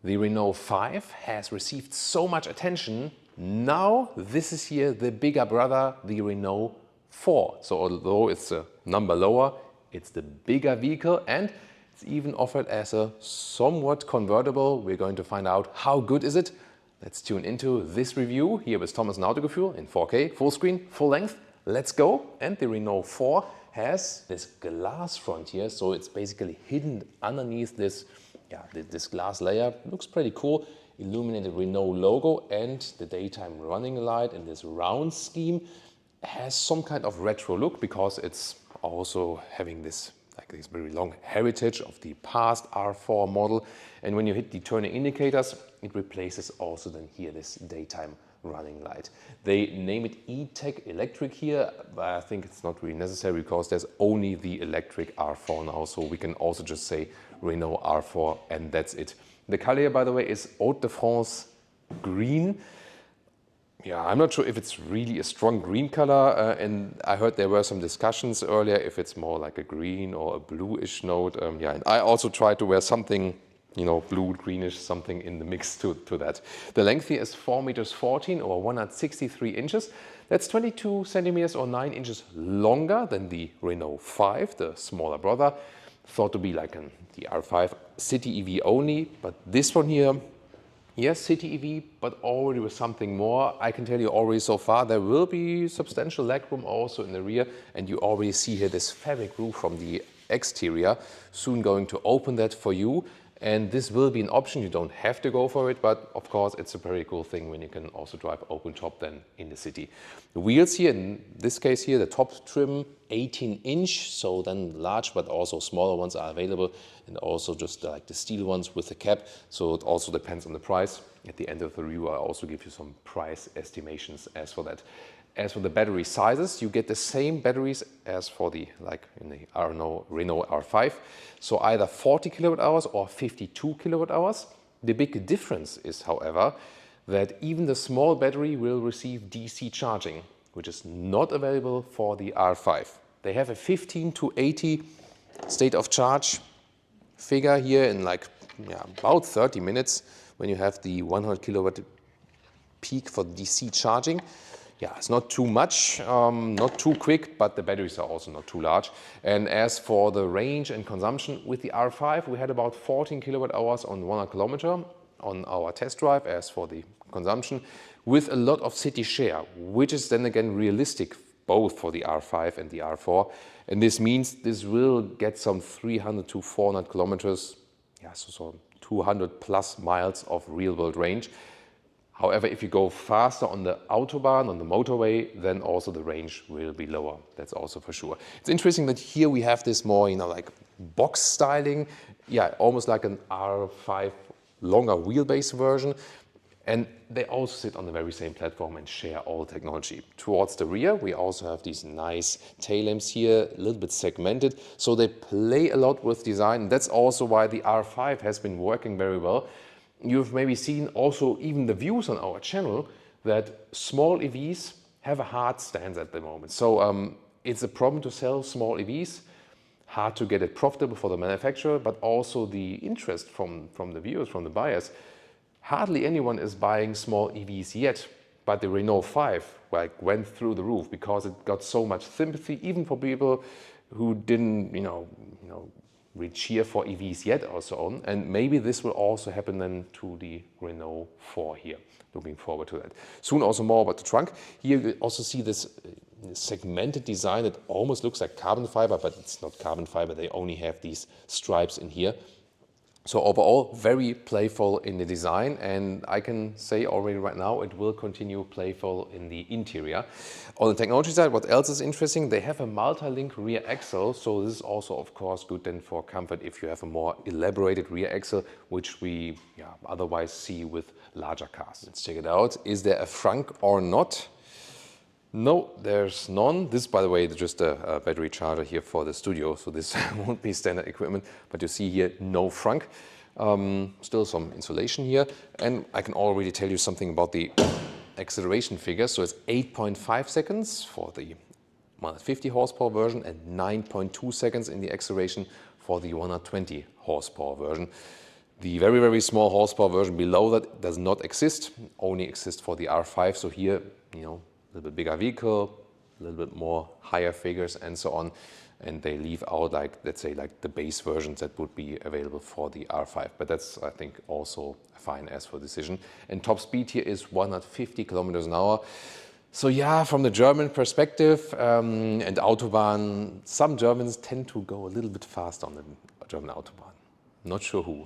The Renault 5 has received so much attention. Now this is here the bigger brother, the Renault 4. So although it's a number lower, it's the bigger vehicle and it's even offered as a somewhat convertible. We're going to find out how good is it. Let's tune into this review here with Thomas and Autogefühl in 4K, full screen, full length. Let's go. And the Renault 4 has this glass front here, so it's basically hidden underneath this glass layer. Looks pretty cool. Illuminated Renault logo and the daytime running light in this round scheme has some kind of retro look because it's also having this very long heritage of the past R4 model. And when you hit the turning indicators, it replaces also then here this daytime running light. They name it E-Tech Electric here, but I think it's not really necessary because there's only the electric R4 now, so we can also just say Renault R4 and that's it. The color, by the way, is Haute de France green. Yeah, I'm not sure if it's really a strong green color, and I heard there were some discussions earlier if it's more like a green or a bluish note. Yeah, and I also tried to wear something, you know, blue, greenish, something in the mix to that. The length here is 4 meters 14 or 163 inches. That's 22 centimeters or 9 inches longer than the Renault 5, the smaller brother. Thought to be like the R5 city EV only, but this one here, yes, city EV, but already with something more. I can tell you already so far there will be substantial legroom also in the rear, and you already see here this fabric roof from the exterior. Soon going to open that for you. And this will be an option, you don't have to go for it, but of course it's a very cool thing when you can also drive open top then in the city. The wheels here, in this case here, the top trim 18-inch, so then large but also smaller ones are available, and also just like the steel ones with the cap, so it also depends on the price. At the end of the review I'll also give you some price estimations as for that. As for the battery sizes, you get the same batteries as for the, like in the Renault R5. So either 40 kilowatt hours or 52 kilowatt hours. The big difference is, however, that even the small battery will receive DC charging, which is not available for the R5. They have a 15 to 80 state of charge figure here in about 30 minutes when you have the 100 kilowatt peak for DC charging. Yeah, it's not too much, not too quick, but the batteries are also not too large. And as for the range and consumption, with the R5 we had about 14 kilowatt hours on 100 kilometer on our test drive as for the consumption, with a lot of city share, which is then again realistic both for the R5 and the R4. And this means this will get some 300 to 400 kilometers, yeah, so 200 plus miles of real world range. However, if you go faster on the Autobahn, on the motorway, then also the range will be lower. That's also for sure. It's interesting that here we have this more, like box styling. Yeah, almost like an R5 longer wheelbase version. And they also sit on the very same platform and share all technology. Towards the rear, we also have these nice tail lamps here, a little bit segmented. So they play a lot with design. That's also why the R5 has been working very well. You've maybe seen also even the views on our channel that small EVs have a hard stance at the moment. So it's a problem to sell small EVs, hard to get it profitable for the manufacturer, but also the interest from the viewers, from the buyers. Hardly anyone is buying small EVs yet, but the Renault 5 went through the roof because it got so much sympathy, even for people who didn't, cheer for EVs yet or so on. And maybe this will also happen then to the Renault 4 here. Looking forward to that. Soon also more about the trunk. Here you also see this segmented design. It almost looks like carbon fiber, but it's not carbon fiber. They only have these stripes in here. So overall, very playful in the design, and I can say already right now it will continue playful in the interior. On the technology side, what else is interesting? They have a multi-link rear axle, so this is also of course good then for comfort if you have a more elaborated rear axle, which we otherwise see with larger cars. Let's check it out. Is there a frunk or not? No, there's none. This, by the way, is just a battery charger here for the studio, so this won't be standard equipment, but you see here, no frunk. Still some insulation here, and I can already tell you something about the acceleration figure. So it's 8.5 seconds for the 150 horsepower version and 9.2 seconds in the acceleration for the 120 horsepower version. The very, very small horsepower version below that does not exist, only exists for the R5. So here, you know, a little bit bigger vehicle, a little bit more higher figures and so on. And they leave out, like, let's say, like the base versions that would be available for the R5. But that's, I think, also fine as for decision. And top speed here is 150 kilometers an hour. So yeah, from the German perspective and Autobahn, some Germans tend to go a little bit fast on the German Autobahn. Not sure who.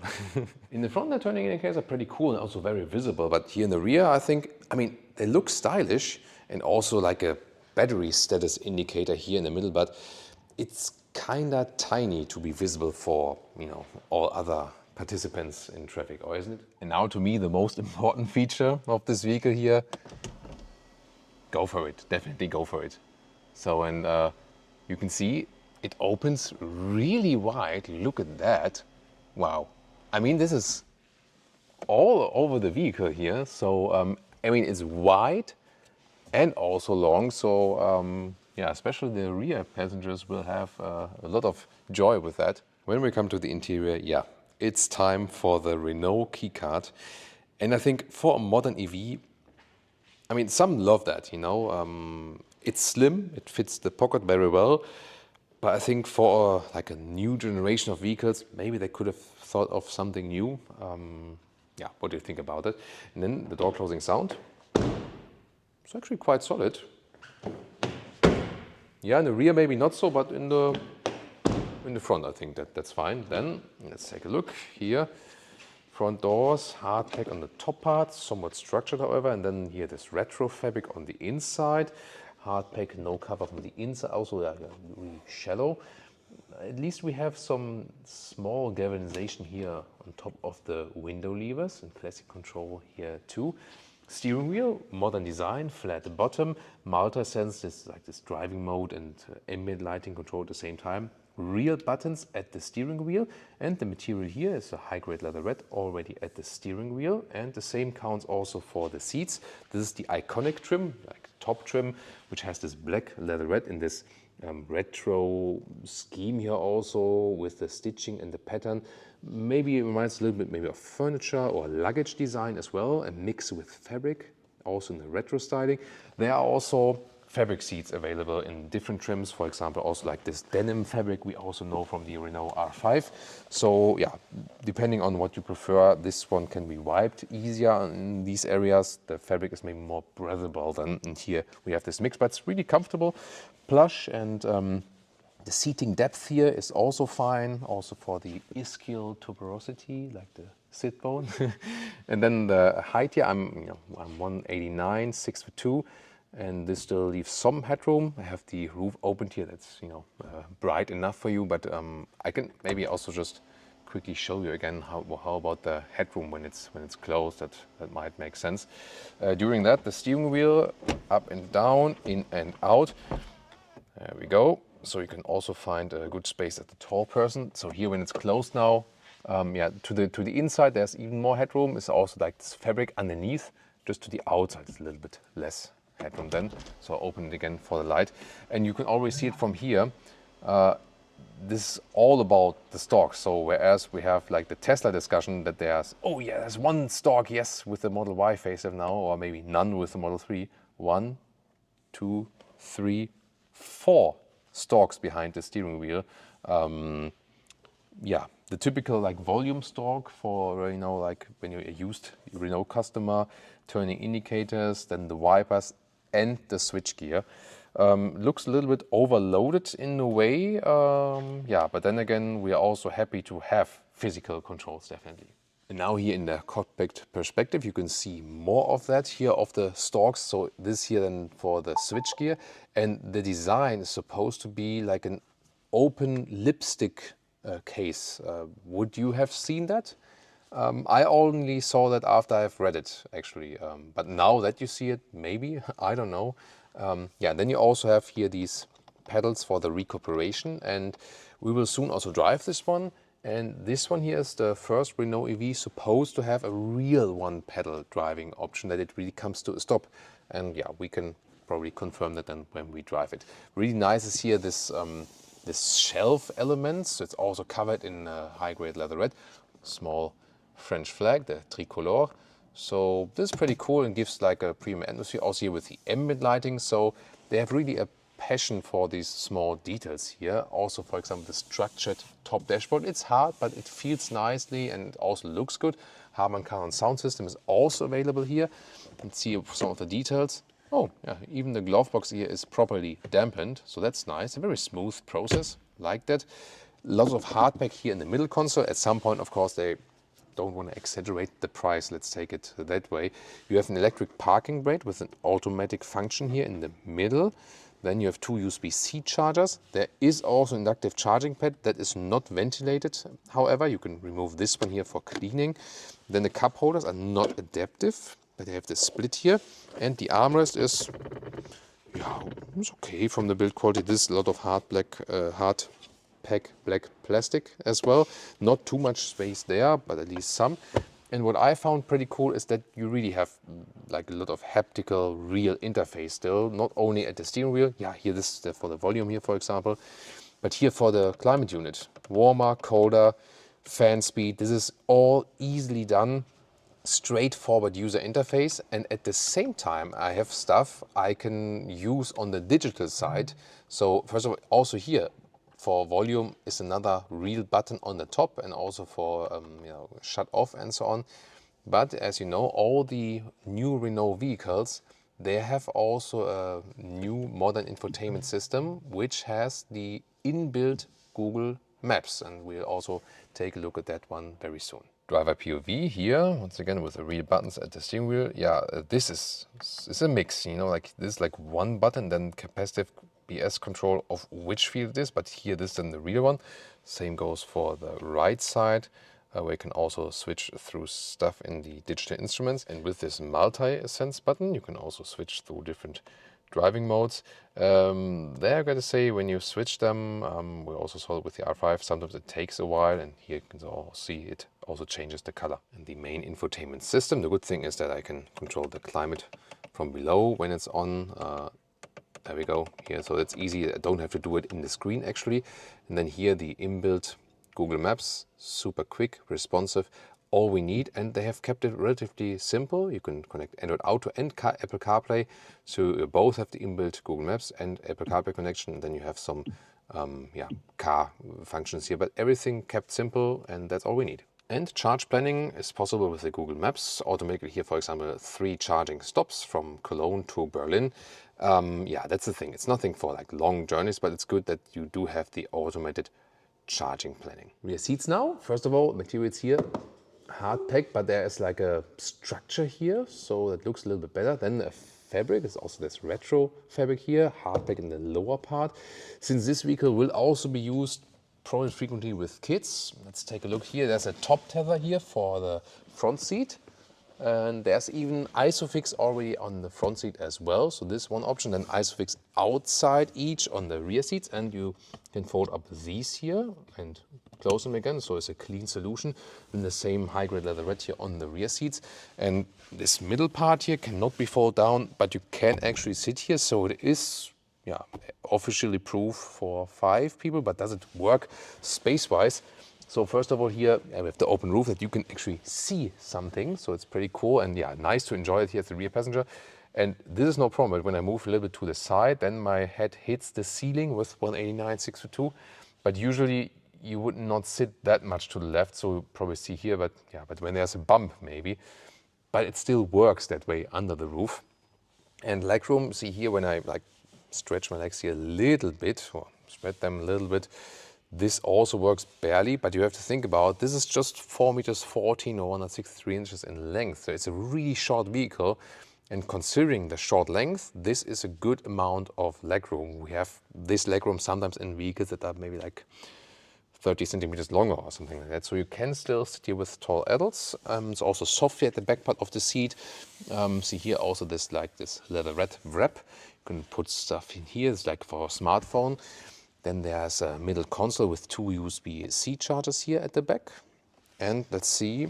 In the front, the turning indicators are pretty cool and also very visible. But here in the rear, I think, I mean, they look stylish and also like a battery status indicator here in the middle, but it's kind of tiny to be visible for, you know, all other participants in traffic, or isn't it? And now to me, the most important feature of this vehicle here, go for it, definitely go for it. So, and you can see it opens really wide, look at that. Wow, I mean, this is all over the vehicle here. So, I mean, it's wide and also long, so yeah, especially the rear passengers will have a lot of joy with that. When we come to the interior, yeah, it's time for the Renault keycard. And I think for a modern EV, I mean, some love that, you know. It's slim, it fits the pocket very well. But I think for like a new generation of vehicles, maybe they could have thought of something new. Yeah, what do you think about it? And then the door closing sound. It's actually quite solid. Yeah, in the rear maybe not so, but in the front I think that's fine. Then let's take a look here. Front doors, hardpack on the top part, somewhat structured however, and then here this retro fabric on the inside. Hardpack, no cover from the inside, also really shallow. At least we have some small galvanization here on top of the window levers and classic control here too. Steering wheel, modern design, flat bottom, multi-sense, this like this driving mode and ambient lighting control at the same time. Real buttons at the steering wheel, and the material here is a high-grade leatherette already at the steering wheel, and the same counts also for the seats. This is the iconic trim, like top trim, which has this black leatherette in this retro scheme here also with the stitching and the pattern. Maybe it reminds a little bit maybe of furniture or luggage design as well, and mix with fabric, also in the retro styling. There are also fabric seats available in different trims, for example, also like this denim fabric we also know from the Renault R5. So yeah, depending on what you prefer, this one can be wiped easier in these areas. The fabric is maybe more breathable than in here. We have this mix, but it's really comfortable, plush, and the seating depth here is also fine, also for the ischial tuberosity, like the sit bone. And then the height here, I'm 189, 6'2", and this still leaves some headroom. I have the roof opened here. That's bright enough for you, but I can maybe also just quickly show you again how about the headroom when it's closed. That might make sense. During that, the steering wheel up and down, in and out. There we go. So you can also find a good space at the tall person. So here when it's closed now, yeah, to the inside there's even more headroom. It's also like this fabric underneath. Just to the outside it's a little bit less headroom then. So I'll open it again for the light. And you can already see it from here. This is all about the stalks. So whereas we have like the Tesla discussion that there's, oh yeah, there's one stalk, yes, with the Model Y facelift now, or maybe none with the Model 3. 1, 2, 3, 4 stalks behind the steering wheel. Yeah, the typical like volume stalk for, you know, like when you're a used Renault customer, turning indicators, then the wipers and the switchgear. Looks a little bit overloaded in a way, yeah, but then again, we are also happy to have physical controls, definitely. And now here in the cockpit perspective, you can see more of that here of the stalks. So this here then for the switchgear, and the design is supposed to be like an open lipstick case. Would you have seen that? I only saw that after I've read it, actually. But now that you see it, maybe, I don't know. Yeah, then you also have here these pedals for the recuperation, and we will soon also drive this one. And this one here is the first Renault EV supposed to have a real one pedal driving option, that it really comes to a stop. And yeah, we can probably confirm that then when we drive it. Really nice is here this this shelf element. So it's also covered in high-grade leatherette. Small French flag, the tricolore. So this is pretty cool and gives like a premium atmosphere. Also here with the ambient lighting. So they have really a passion for these small details here. Also, for example, the structured top dashboard. It's hard, but it feels nicely and it also looks good. Harman Kardon sound system is also available here. Let's see some of the details. Oh, yeah, even the glove box here is properly dampened, so that's nice. A very smooth process, like that. Lots of hardback here in the middle console. At some point, of course, they don't want to exaggerate the price. Let's take it that way. You have an electric parking brake with an automatic function here in the middle. Then you have two USB-C chargers. There is also an inductive charging pad that is not ventilated. However, you can remove this one here for cleaning. Then the cup holders are not adaptive, but they have the split here. And the armrest is, yeah, it's okay from the build quality. This is a lot of hard pack black plastic as well. Not too much space there, but at least some. And what I found pretty cool is that you really have like a lot of haptical real interface still, not only at the steering wheel. Yeah, here this is for the volume here, for example, but here for the climate unit. Warmer, colder, fan speed. This is all easily done. Straightforward user interface, and at the same time I have stuff I can use on the digital side. So first of all, also here for volume is another real button on the top, and also for shut off and so on. But as you know, all the new Renault vehicles, they have also a new modern infotainment system which has the inbuilt Google Maps, and we'll also take a look at that one very soon. Driver POV here, once again with the real buttons at the steering wheel. Yeah, this is a mix, you know, like this is like one button, then capacitive BS control of which field it is, but here this is then the real one. Same goes for the right side, where you can also switch through stuff in the digital instruments. And with this multi-sense button, you can also switch through different driving modes. There I gotta say, when you switch them, we also saw it with the R5, sometimes it takes a while, and here you can all see it also changes the color. And the main infotainment system, the good thing is that I can control the climate from below when it's on. There we go, here, so that's easy. I don't have to do it in the screen actually. And then here the inbuilt Google Maps, super quick, responsive, all we need, and they have kept it relatively simple. You can connect Android Auto and Apple CarPlay, so you both have the inbuilt Google Maps and Apple CarPlay connection, and then you have some car functions here, but everything kept simple, and that's all we need. And charge planning is possible with the Google Maps. Automatically here, for example, 3 charging stops from Cologne to Berlin. Yeah, that's the thing. It's nothing for like long journeys, but it's good that you do have the automated charging planning. Rear seats now. First of all, materials here, hard pack, but there is like a structure here, so that looks a little bit better. Then a fabric is also this retro fabric here, hard pack in the lower part. Since this vehicle will also be used probably frequently with kids, let's take a look here. There's a top tether here for the front seat. And there's even ISOFIX already on the front seat as well. So this one option, then ISOFIX outside each on the rear seats, and you can fold up these here and close them again. So it's a clean solution. Then the same high-grade leatherette here on the rear seats. And this middle part here cannot be folded down, but you can actually sit here. So it is officially proof for 5 people, but does it work space-wise? So first of all here we have the open roof that you can actually see something, so it's pretty cool, and yeah, nice to enjoy it here as the rear passenger. And this is no problem, but when I move a little bit to the side, then my head hits the ceiling with 189/602, but usually you would not sit that much to the left, so you probably see here, but yeah, but when there's a bump maybe, but it still works that way under the roof. And legroom, see here when I like stretch my legs here a little bit, or spread them a little bit, this also works barely, but you have to think about, this is just 4 meters 14 or 163 inches in length. So it's a really short vehicle. And considering the short length, this is a good amount of legroom. We have this legroom sometimes in vehicles that are maybe like 30 centimeters longer or something like that. So you can still sit here with tall adults. It's also soft here at the back part of the seat. See here also this leatherette wrap. You can put stuff in here. It's like for a smartphone. Then there's a middle console with 2 USB-C chargers here at the back. And let's see,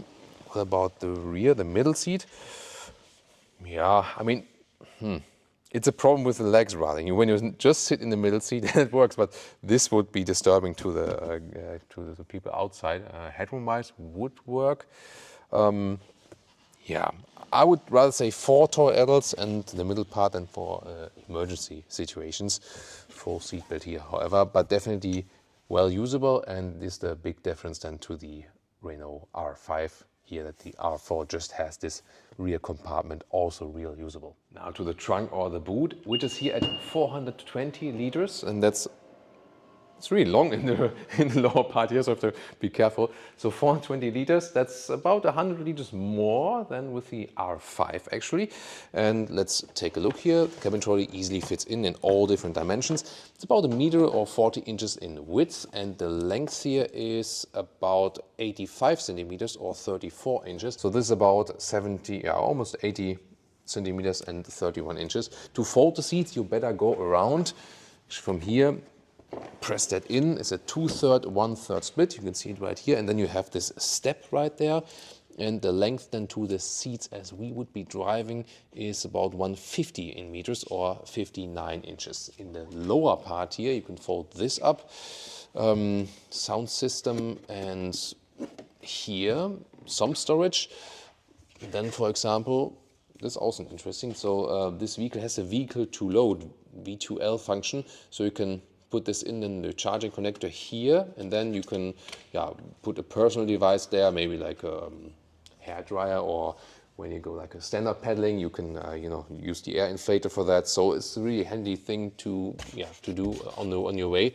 what about the rear, the middle seat? Yeah, I mean, it's a problem with the legs rather. When you just sit in the middle seat, it works, but this would be disturbing to the people outside. Headroom-wise would work. Yeah, I would rather say 4 toy adults and the middle part than for emergency situations. Full seatbelt here, however, but definitely well usable, and this is the big difference then to the Renault R5 here, that the R4 just has this rear compartment, also real usable. Now to the trunk or the boot, which is here at 420 liters, and it's really long in the lower part here, so I have to be careful. So 420 liters, that's about 100 liters more than with the R5 actually. And let's take a look here. The cabin trolley easily fits in all different dimensions. It's about 1 meter or 40 inches in width, and the length here is about 85 centimeters or 34 inches. So this is about 70, almost 80 centimeters and 31 inches. To fold the seats, you better go around from here. Press that in. It's a 2/3, 1/3 split. You can see it right here. And then you have this step right there. And the length then to the seats as we would be driving is about 150 in meters or 59 inches. In the lower part here, you can fold this up. Sound system, and here some storage. Then, for example, this is also interesting. So this vehicle has a vehicle to load, V2L function. So you can put this in the charging connector here, and then you can put a personal device there, maybe like a hairdryer, or when you go like a stand-up paddling, you can use the air inflator for that. So it's a really handy thing to do on your way.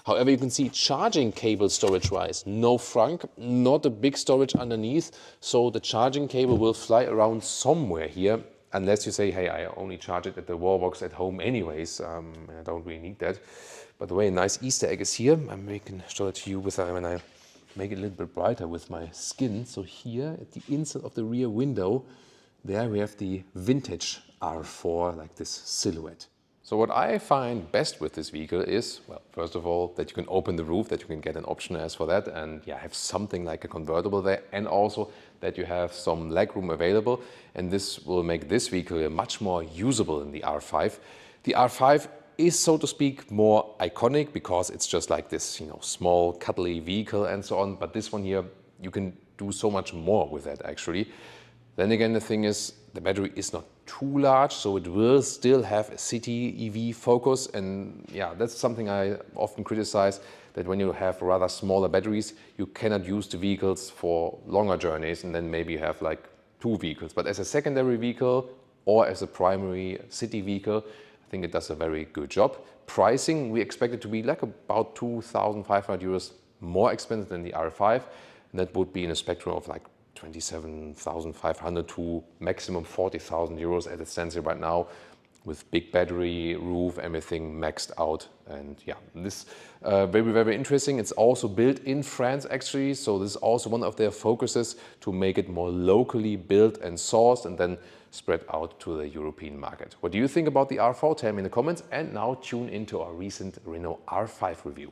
However, you can see charging cable storage-wise, no frunk, not a big storage underneath. So the charging cable will fly around somewhere here, unless you say, hey, I only charge it at the wall box at home anyways. I don't really need that. By the way, a nice Easter egg is here. I'm show it to you when I make it a little bit brighter with my skin. So here at the inside of the rear window, there we have the vintage R4, like this silhouette. So what I find best with this vehicle is, well, first of all, that you can open the roof, that you can get an option as for that, and have something like a convertible there, and also that you have some legroom available, and this will make this vehicle much more usable than the R5. The R5 is, so to speak, more iconic because it's just like this, small, cuddly vehicle and so on. But this one here, you can do so much more with that actually. Then again, the thing is, the battery is not too large, so it will still have a city EV focus. And that's something I often criticize, that when you have rather smaller batteries, you cannot use the vehicles for longer journeys, and then maybe you have like 2 vehicles. But as a secondary vehicle or as a primary city vehicle, I think it does a very good job. Pricing, we expect it to be like about 2,500 euros more expensive than the R5. And that would be in a spectrum of like 27,500 to maximum 40,000 euros as it stands here right now, with big battery, roof, everything maxed out. And this very, very interesting. It's also built in France actually. So this is also one of their focuses, to make it more locally built and sourced and then spread out to the European market. What do you think about the R4? Tell me in the comments, and now tune into our recent Renault R5 review.